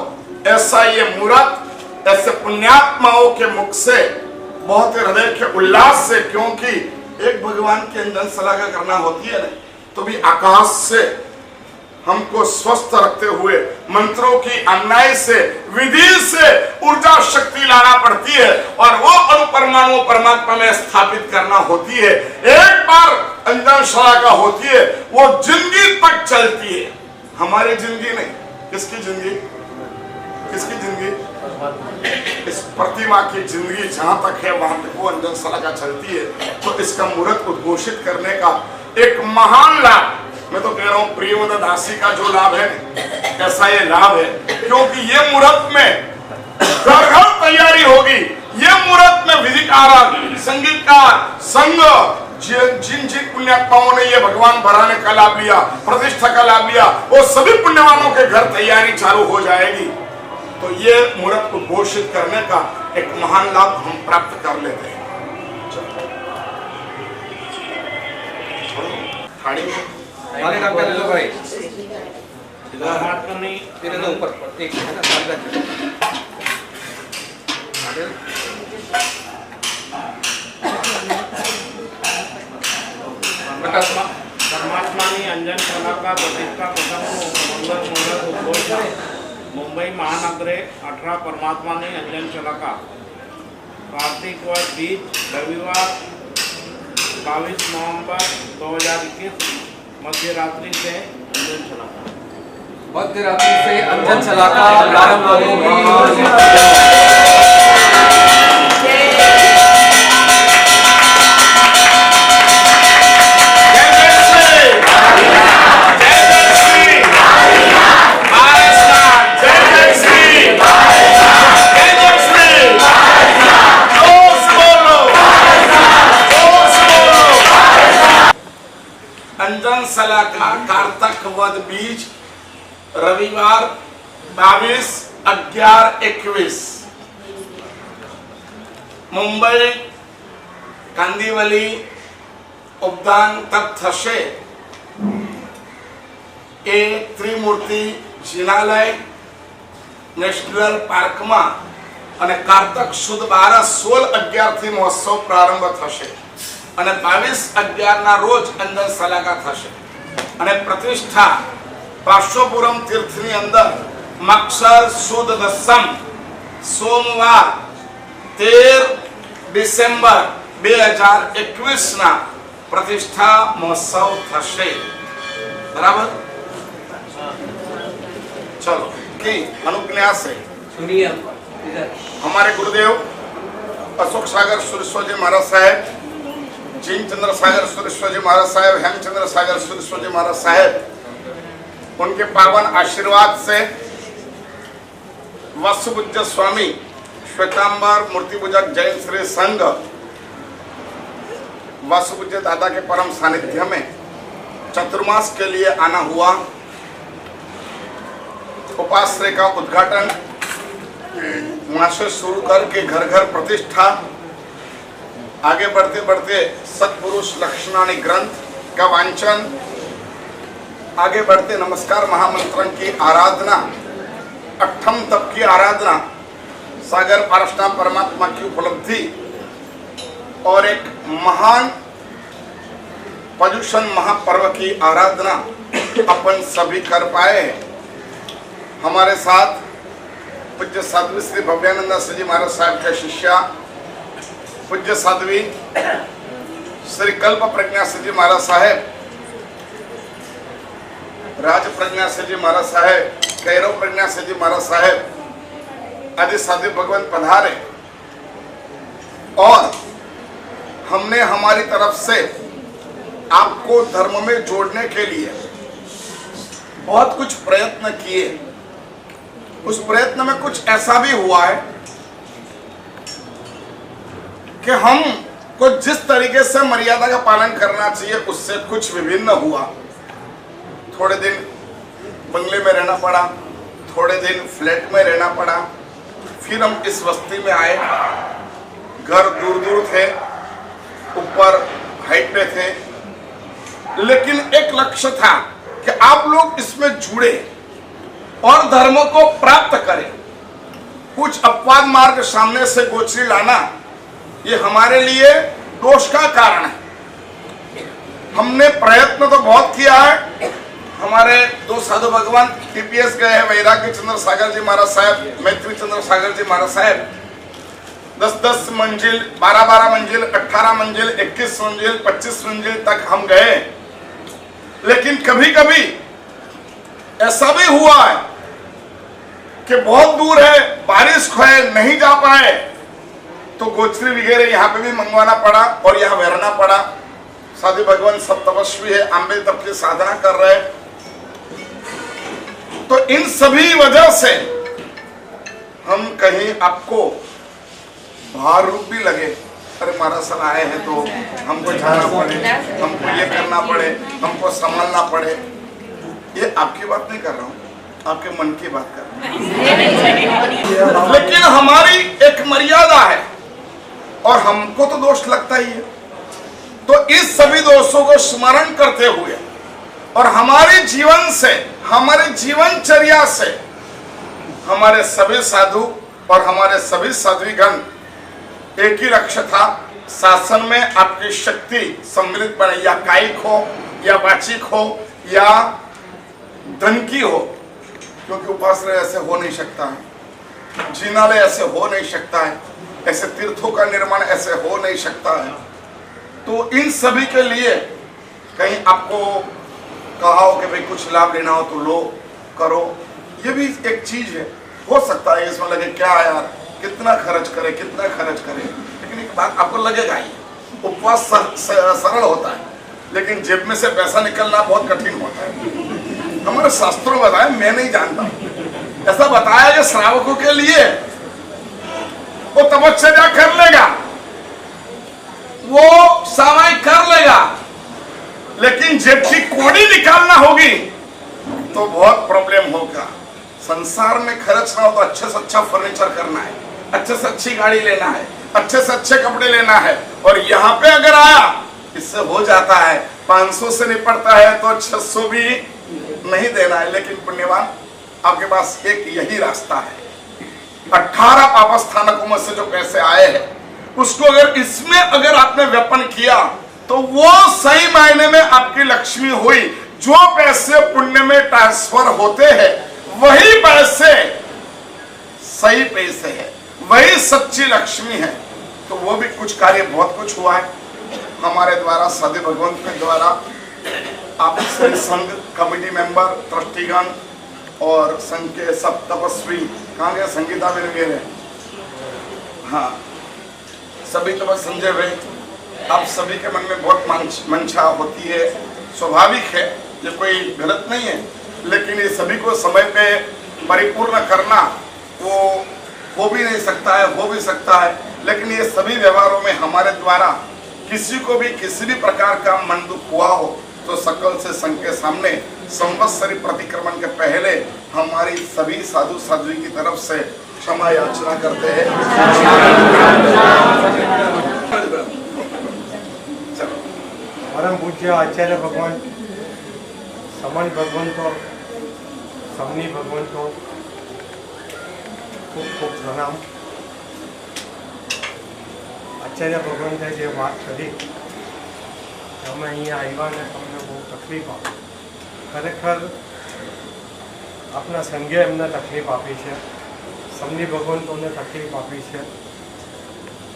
ऐसा ये मुहूर्त ऐसे पुण्यात्माओं के मुख से बहुत हृदय के उल्लास से, क्योंकि एक भगवान के अंदर सलाह करना होती है ना, तो भी आकाश से हमको स्वस्थ रखते हुए मंत्रों की अन्याय से, विधि से ऊर्जा शक्ति लाना पड़ती है और वो अणुपरमाणु परमात्मा में स्थापित करना होती है। एक बार अंजन शलाका होती है, वो जिंदगी तक चलती है। हमारी जिंदगी नहीं, किसकी जिंदगी, किसकी जिंदगी, इस प्रतिमा की जिंदगी जहां तक है वहां तक वो अंजन शलाका चलती है। तो इसका मुहूर्त उद्घोषित करने का एक महान लाभ, मैं तो कह रहा हूं प्रियवद दासी का जो लाभ है, ऐसा ये लाभ है, क्योंकि ये मुहूर्त में घर घर तैयारी होगी। ये मुहूर्त में विधिकारक, संगीतकार, संघ, जिन जिन पुण्यात्माओं ने ये भगवान बढ़ाने का लाभ लिया, प्रतिष्ठा का लाभ लिया, वो सभी पुण्यवानों के घर तैयारी चालू हो जाएगी। तो ये मुहूर्त को घोषित करने का एक महान लाभ हम प्राप्त कर लेते हैं। थाली आगे काम कर लो भाई, इधर हाथ करनी, तेरे तो ऊपर एक है ना, बेटा प्रतिष्ठा प्रसंग मंगल उद्घोषणा मुंबई महानगरे 18 परमात्मा ने अंजन शलाका कार्तिक वर्ष 20 रविवार 22 नवंबर 2021 मध्य रात्रि से अंजन शलाका मध्य रात्रि से अंजन शलाका प्रारंभ होगी। अंजन शलाका कार्तक वद बीज रविवार 22/11/21 मुंबई कांदिवली उपदान तक थशे ए त्रिमूर्ति जिनालय नेशनल पार्क में અને કાર્તક સુદ 12-16-11 થી મહોત્સવ પ્રારંભ થશે અને 22-11 ના રોજ અંજન શલાકા થશે અને પ્રતિષ્ઠા પાર્શ્વપુરમ તીર્થની અંદર મક્ષર સુદ દસમ સોમવાર 13 ડિસેમ્બર 2021 ના પ્રતિષ્ઠા મહોત્સવ થશે બરાબર ચલો की अनुपन्यास है सुनिए हमारे गुरुदेव अशोक सागर सुरेश्वर जी महाराज साहेब, जिन चंद्र सागर सुरेश्वर जी महाराज साहेब, हेमचंद्र सागर सुरेश्वर जी महाराज साहेब, उनके पावन आशीर्वाद से वत्सपूज्य स्वामी श्वेतांबर मूर्ति पूजक जैन श्री संघ वत्सपूज्य दादा के परम सानिध्य में चतुर्मास के लिए आना हुआ। उपाश्रय का उद्घाटन वहां से शुरू करके घर घर प्रतिष्ठा, आगे बढ़ते बढ़ते सत्पुरुष लक्षणानी ग्रंथ का वांचन, आगे बढ़ते नमस्कार महामंत्रन की आराधना, अठम तप की आराधना, सागर पारसनाम परमात्मा की उपलब्धि और एक महान पर्युषण महापर्व की आराधना अपन सभी कर पाए। हमारे साथ पूज्य साध्वी श्री भव्यानंद जी महाराज साहब के शिष्या पूज्य साध्वी श्री कल्प प्रज्ञा जी महाराज साहेब, राज प्रज्ञा जी महाराज साहेब, कैरव प्रज्ञा जी महाराज साहेब आदि साध्वी भगवान पधारे और हमने हमारी तरफ से आपको धर्म में जोड़ने के लिए बहुत कुछ प्रयत्न किए। उस प्रयत्न में कुछ ऐसा भी हुआ है कि हम को जिस तरीके से मर्यादा का पालन करना चाहिए उससे कुछ विभिन्न हुआ। थोड़े दिन बंगले में रहना पड़ा, थोड़े दिन फ्लैट में रहना पड़ा, फिर हम इस बस्ती में आए। घर दूर दूर थे, ऊपर हाइट पे थे, लेकिन एक लक्ष्य था कि आप लोग इसमें जुड़े और धर्म को प्राप्त करें। कुछ अपवाद मार्ग सामने से गोचरी लाना ये हमारे लिए दोष का कारण है। हमने प्रयत्न तो बहुत किया है। हमारे दो साधु भगवान टीपीएस गए हैं, वैराग्य चंद्र सागर जी महाराज साहब, मैत्री चंद्र सागर जी महाराज साहब, 10-10 मंजिल, 12-12 मंजिल, 18 मंजिल, 21 मंजिल, 25 मंजिल तक हम गए। लेकिन कभी कभी ऐसा भी हुआ है कि बहुत दूर है, बारिश है, नहीं जा पाए, तो गोचरी वगैरह यहाँ पे भी मंगवाना पड़ा और यहाँ रहना पड़ा। साधु भगवान सब तपस्वी है, आंबे तप की साधना कर रहे। तो इन सभी वजह से हम कहीं आपको भार रूप भी लगे, अरे महाराज सब आए हैं तो हमको जाना पड़े, हमको ये करना पड़े, हमको संभालना पड़े। ये आपकी बात नहीं कर रहा हूँ, आपके मन की बात कर रहा हूँ। लेकिन हमारी एक मर्यादा है और हमको तो दोष लगता ही है। तो इस सभी दोषों को स्मरण करते हुए और हमारे जीवन से, हमारे जीवनचर्या से हमारे सभी साधु और हमारे सभी साध्वीगण एक ही लक्ष्य था, शासन में आपकी शक्ति सम्मिलित बने, या कायिक हो या वाचिक हो या धन की हो, क्योंकि उपासना ऐसे हो नहीं सकता है, जिनालय ऐसे हो नहीं सकता है, ऐसे तीर्थों का निर्माण ऐसे हो नहीं सकता है। तो इन सभी के लिए कहीं आपको कहा हो कि भाई कुछ लाभ लेना हो तो लो, करो, ये भी एक चीज है। हो सकता है इसमें लगे क्या यार कितना खर्च करे, कितना खर्च करे, लेकिन एक बात आपको लगेगा ही, उपवास सरल होता है, लेकिन जेब में से पैसा निकलना बहुत कठिन होता है। हमारे शास्त्रों बताया, मैं नहीं जानता, ऐसा बताया कि श्रावकों के लिए वो तपस्या कर लेगा, वो सामायिक कर लेगा, लेकिन जेब की कोड़ी निकालना होगी तो बहुत प्रॉब्लम होगा। संसार में खर्च ना हो तो अच्छे से अच्छा फर्नीचर करना है, अच्छे से अच्छी गाड़ी लेना है, अच्छे से अच्छे कपड़े लेना है, और यहाँ पे अगर आया इससे हो जाता है, 500 से निपटता है तो 600 भी नहीं देना है। लेकिन पुण्यवान आपके पास एक यही रास्ता है, 18 पाप स्थानकों में से जो पैसे आए हैं उसको अगर इसमें अगर आपने व्यपन किया तो वो सही मायने में आपकी लक्ष्मी हुई। जो पैसे पुण्य में ट्रांसफर होते हैं वही पैसे सही पैसे है, वही सच्ची लक्ष्मी है। तो वो भी कुछ कार्य बहुत कुछ हुआ है हमारे द्वारा, सदी भगवंत के द्वारा। आप संघ कमेटी मेंबर, ट्रस्टीगण और संघ के सब तपस्वी, कहाँ गए संगीता में गए, हाँ सभी तपस्वी संजय भाई, आप सभी के मन में बहुत मंशा होती है, स्वाभाविक है, ये कोई गलत नहीं है, लेकिन ये सभी को समय पे परिपूर्ण करना वो हो भी नहीं सकता है, हो भी सकता है, लेकिन ये सभी व्यवहारों में हमारे द्वारा किसी को भी किसी भी प्रकार का मन दुख हुआ हो तो सकल से संघ के सामने संवत्सरी प्रतिक्रमण के पहले हमारी सभी साधु साध्वी की तरफ से क्षमा याचना करते हैं। परम पूज्य आचार्य भगवान, समन भगवंतो, समनी भगवंतो, खूब खूब प्रणाम। आचार्य भगवंते जे बात करी અમે અહીંયા આવ્યા ને તમને બહુ તકલીફ આપી, ખરેખર આપણા સંઘે એમને તકલીફ આપી છે, સમની ભગવંતોને તકલીફ આપી છે।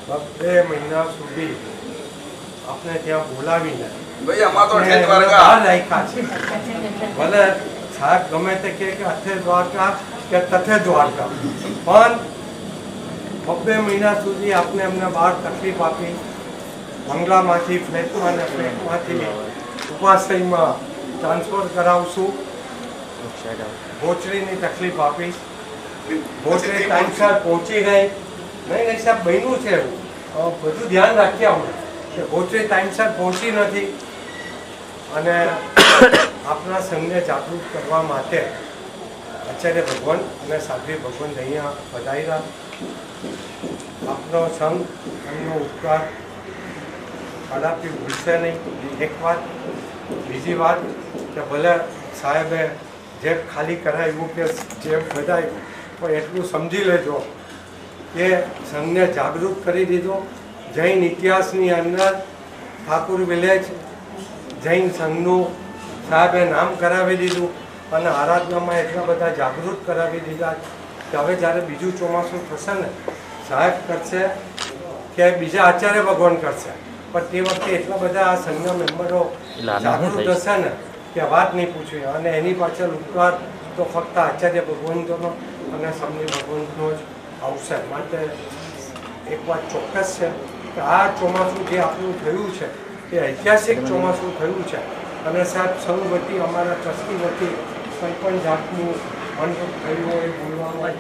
2 મહિના સુધી આપણે ત્યાં બોલાવીને ભાઈ આમાં તો ઠેક બહાર વર્ગા રાખ્યા છે। ભલે સાહેબ ગમે તે કે અથે દ્વારકા કે તથે દ્વારકા, પણ 2 મહિના સુધી આપણે એમને બહાર તકલીફ આપી, બંગલામાંથી ફ્લેટમાં ને ફ્લેટમાંથી ઉપાશ્રયમાં ટ્રાન્સફર કરાવશું, ગોચરીની તકલીફ આપી, ગોચરી ટાઈમસર પહોંચી ગઈ નહીં, નહીં સાહેબ બન્યું છે એવું, બધું ધ્યાન રાખીએ આપણે કે ગોચરી ટાઈમસર પહોંચી નથી। અને આપણા સંઘને જાગૃત કરવા માટે આચાર્ય ભગવાન અને સાધ્વી ભગવાન અહીંયા પધાર્યા। આપનો સંઘ એમનો ઉપકાર કદાપી ભૂલશે નહીં। એક વાત, બીજી વાત કે ભલે સાહેબે જેબ ખાલી કરાવ્યું કે જેબ વધાવ્યું, પણ એટલું સમજી લેજો કે સંઘને જાગૃત કરી દીધો। જૈન ઇતિહાસની અંદર ઠાકુર વિલેજ જૈન સંઘનું સાહેબે નામ કરાવી દીધું અને આરાધનામાં એટલા બધા જાગૃત કરાવી દીધા કે હવે જ્યારે બીજું ચોમાસું થશે ને, સાહેબ કરશે કે બીજા આચાર્ય ભગવાન કરશે, પણ તે વખતે એટલા બધા આ સંઘના મેમ્બરો જાગૃત હશે ને કે વાત નહીં પૂછવી। અને એની પાછળ ઉપકાર તો ફક્ત આચાર્ય ભગવંતોનો અને સમની ભગવંતનો જ આવશે। માટે એક વાત ચોક્કસ છે કે આ ચોમાસું જે આપણું થયું છે એ ઐતિહાસિક ચોમાસું થયું છે, અને સાહેબ સંઘ વતી, અમારા ટ્રસ્ટી વતી કંઈ પણ જાતનું અનફળ થયું હોય બોલવામાં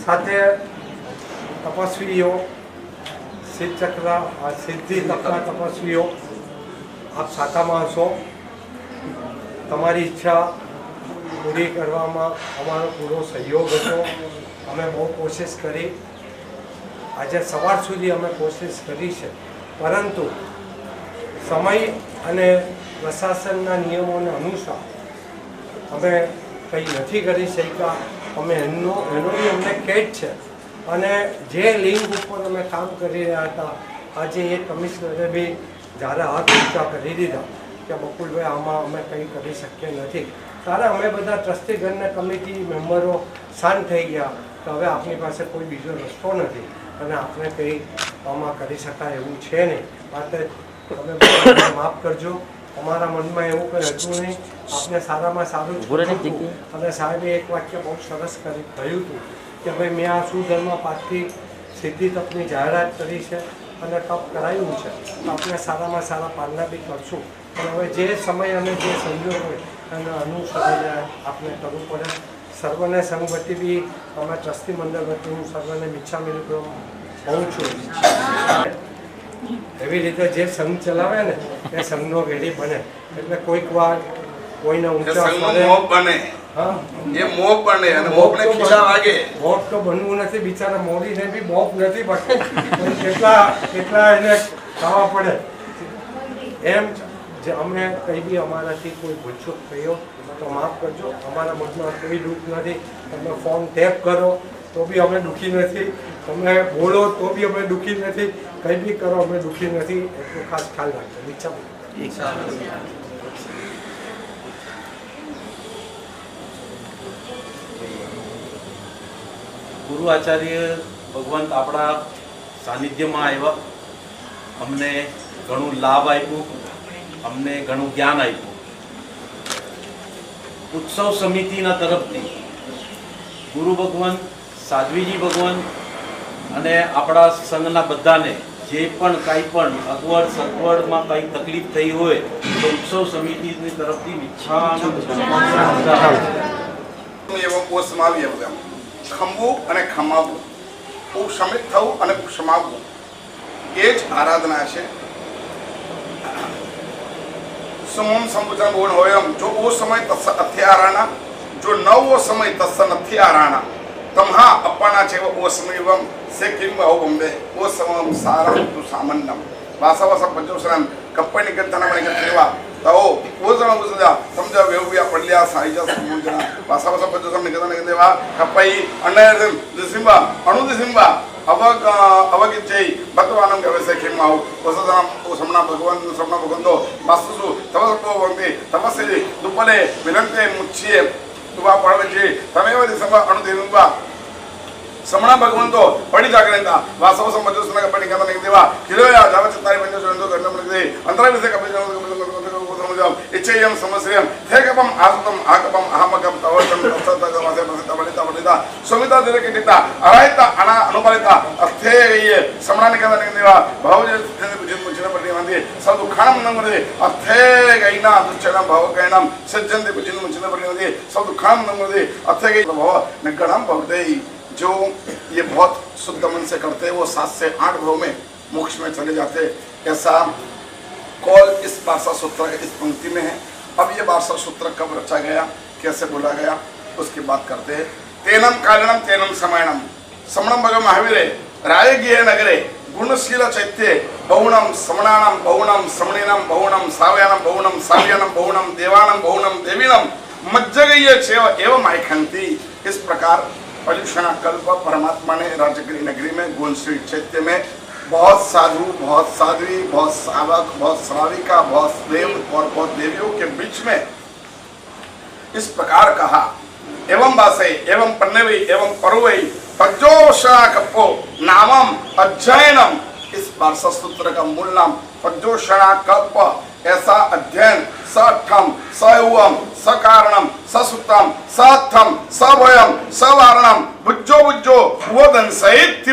સાથે તપસ્વીઓ, સિદ્ધચક્ર સિદ્ધિ તપના તપસ્વીઓ, આપ શાખામાં હશો, તમારી ઈચ્છા પૂરી કરવામાં અમારો પૂરો સહયોગ હતો। અમે બહુ કોશિશ કરી, આજે સવાર સુધી અમે કોશિશ કરી છે, પરંતુ સમય અને પ્રશાસનના નિયમોને અનુસાર અમે કંઈ નથી કરી શક્યા। અમે એનો બી અમને કેટ છે, અને જે લિંક ઉપર અમે કામ કરી રહ્યા હતા આજે એ કમિશનરે બી જ્યારે હાથ ઊંચા કરી દીધા કે બકુલભાઈ આમાં અમે કંઈ કરી શકીએ નથી. ત્યારે અમે બધા ટ્રસ્ટીગણના કમિટી મેમ્બરો શાંત થઈ ગયા કે હવે આપણી પાસે કોઈ બીજો રસ્તો નથી અને આપણે કંઈ આમાં કરી શકાય એવું છે નહીં. માટે તમે બધા માફ કરજો. અમારા મનમાં એવું કંઈ હતું નહીં. આપણે સારામાં સારું જ અને સાહેબે એક વાક્ય બહુ સરસ કહ્યું હતું કે ભાઈ મેં આ સુધર્મ પાઠથી સિદ્ધિ તપની જાહેરાત કરી છે અને તપ કરાયું છે. આપણે સારામાં સારા પાલના બી કરશું. પણ હવે જે સમય અને જે સંજોગ હોય એને અનુસરીને આપણે કરવું પડે. સર્વને સંગવતી બી અમે ટ્રસ્ટી મંડળ વતી હું સર્વને મિચ્છામી કહું છું. એવી રીતે જે સંઘ ચલાવે ને એ સંઘનો વેરી બને. એટલે કોઈક વાર કોઈને ઊંચા બને હા એ મોહ બને અને મોહને ખીલા વાગે. મોપ તો બનવું નથી. બિચારા મોદીને બી મોપ નથી બનતું. કેટલા એને ખાવા પડે. એમ જે અમે કંઈ બી અમારાથી કોઈ ભૂલચૂક થયો તો માફ કરજો. અમારા મનમાં કોઈ દુઃખ નથી. તમે ફોન ટેપ કરો તો બી અમે દુઃખી નથી. તમે બોલો તો બી અમે દુઃખી નથી. કંઈ બી કરો અમે દુઃખી નથી. એટલું ખાસ ખ્યાલ રાખજો. ઈચ્છા ગુરુ આચાર્ય ભગવંત આપણા સાનિધ્યમાં આવ્યા. અમને ઘણું લાભ આપ્યું, અમને ઘણું જ્ઞાન આપ્યું. ઉત્સવ સમિતિના તરફથી ગુરુ ભગવંત, સાધ્વીજી ભગવંત અને આપણા સંઘના બધાને જે પણ કાંઈ પણ અગવડ સગવડમાં કંઈ તકલીફ થઈ હોય તો ઉત્સવ સમિતિની તરફથી ખંભવું અને ખમાવવું, ઉપશમિત થવું અને ક્ષમાવવું એ જ આરાધના છે. સમમ સંબુધન ગુણ હોય જો ઓ સમય તસ્સ અથ્યારાણા જો ન ઓ સમય તસ્સ નથ્યારાણા તમહા અપ્પાના છે ઓ સમયવમ સે કિમ હો બોમ્બે ઓ સમમ સારમ તુ સામન્નમ વાસવસ પંચોસરમ કપ્પની ગંતના મણે ગંતેવા તો ઓ જણ ઉસદા સમજા વેવ્યા પડલ્યા સાઈજા સમુદ્ર વાસવસ પંચોસરમ નિગતના ગંતેવા કપ્પઈ અનર દિસિંબા અણુ દિસિંબા અવગિચ્છૈ ભગવાનમ ગવેસે કિમાઉ વસદનમ સમના ભગવંતો વાસ્તુસુ તવસપો વંતે તપસ્સે દુપલે વિલંતે મુચ્છિયે તુવા પડવે છે તમેવ દિસંબા અણુદેવા સમણા ભગવંતો પડી જાગરેતા વાસવ સમજોસના કપડી કાતા નહિ દેવા કિલોયા જાવ ચતારી બંજો જોંદો ગરમ નહિ અંતરા વિશે કપડી સમજાવ ઇચ્છયમ સમસ્યમ થેકપમ આસતમ આકપમ અહમકમ તવતમ તસત ગવાસે પ્રસિદ્ધ બલિતા સુમિતા દેરે કે દીતા અરાયતા અના અનુપલિતા અથેય સમણા નિકાતા નહિ દેવા ભાવજે જીત મુચિના પડી મંદિર સદુ ખાણમ નમરે અથે ગઈના દુચ્છના ભાવ ગઈનામ સજ્જન દે જીત મુચિના પડી મંદિર સદુ ખાણમ નમરે અથે ગઈ ભાવ નગણમ ભવદે जो ये बहुत शुद्ध मन से करते हैं वो 7 से 8 भाव में मोक्ष में चले जाते हैं. ऐसा कौल इस वार्षा सूत्र इस पंक्ति में है. अब ये वार्षा सूत्र कब रचा गया, कैसे बोला गया, उसकी बात करते हैं. तेनम कारणम तेनम समयनम समणम भगव महावीरे रायगीय नगरे गुणशील चैत्य बहुणम समणानम बहुणम समणीनम बहुणम साव्यानम बहुणम साव्यानम बहुणम देवानम बहुणम देवीनम मज्जगीय चेव एवं मायखंती. इस प्रकार पल्युषणा कल्प परमात्मा ने राजगिरी नगरी में गुणश्री चैत्य में बहुत साधु, बहुत साध्वी, बहुत सावक, बहुत श्राविका, बहुत देव और बहुत देवियों के बीच में इस प्रकार कहा. एवं वासे एवं पन्नवी एवं परुवई पज्जोषणा कप्पो नामम अध्ययनम. इस वार्षा सूत्र का मूल नाम पज्जोषणा कल्प. ऐसा अध्ययन सठम सयुवम सकारणम ससुतम सथम सभयम सवारणम बुज्जो बुज्जो वदन सहित